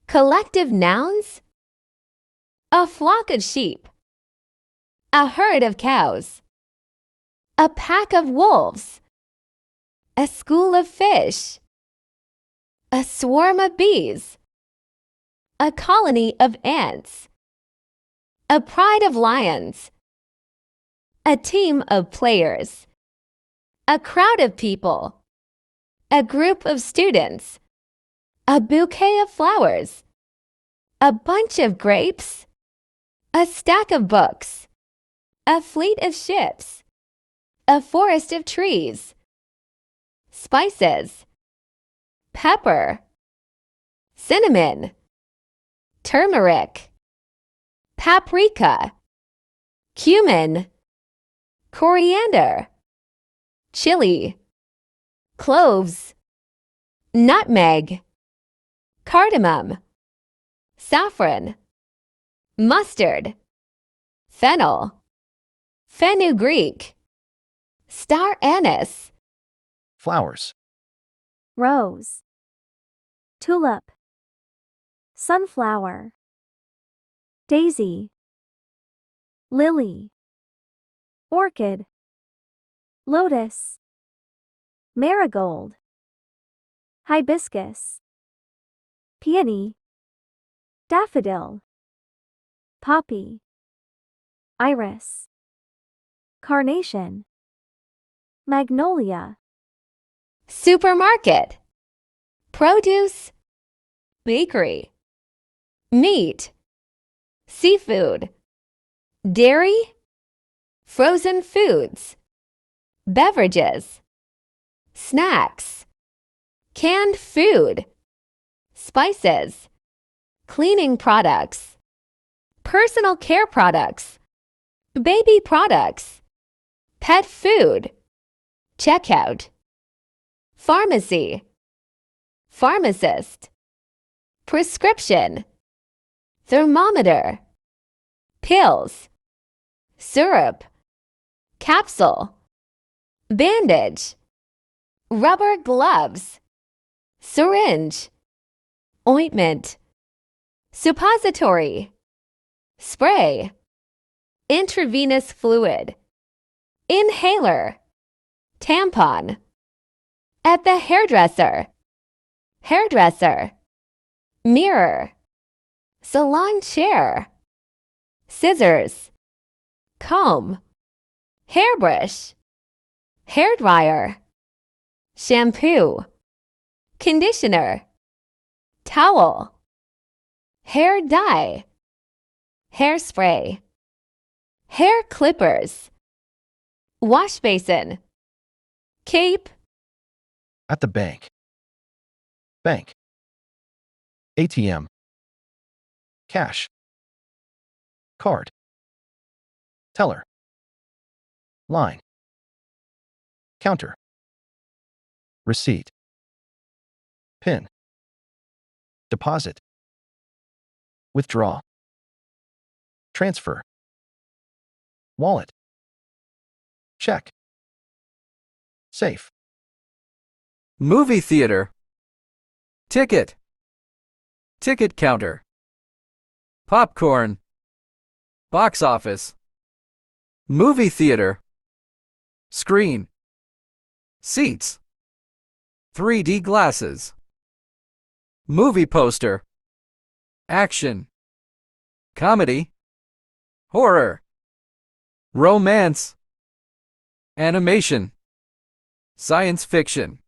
Collective nouns: a flock of sheep, a herd of cows, a pack of wolves, a school of fish, a swarm of bees, a colony of ants, a pride of lions, a team of players, a crowd of people, a group of students, a bouquet of flowers, a bunch of grapes, a stack of books, a fleet of ships, a forest of trees. Spices: pepper, cinnamon, turmeric, paprika, cumin, coriander, chili, cloves, nutmeg, cardamom, saffron, mustard, fennel, fenugreek, star anise. Flowers. Rose, tulip, sunflower, daisy, lily, orchid, lotus, marigold, hibiscus, peony, daffodil, poppy, iris, carnation, magnolia. Supermarket: produce, bakery, meat, seafood, dairy, frozen foods, beverages, snacks, canned food, spices, cleaning products, personal care products, baby products, pet food, checkout. Pharmacy, pharmacist, prescription, thermometer, pills, syrup, capsule, bandage, rubber gloves, syringe, ointment, suppository, spray, intravenous fluid, inhaler, tampon. At the hairdresser, hairdresser, mirror, salon chair, scissors, comb, hairbrush, hairdryer, shampoo, conditioner, towel, hair dye, hairspray, hair clippers, wash basin, cape. At the bank. Bank. ATM. Cash. Card. Teller. Line. Counter. Receipt. PIN. Deposit. Withdraw. Transfer. Wallet. Check. Safe. Movie theater. Ticket. Ticket counter. Popcorn. Box office. Movie theater. Screen. Seats. 3D glasses. Movie poster. Action. Comedy. Horror. Romance. Animation. Science fiction.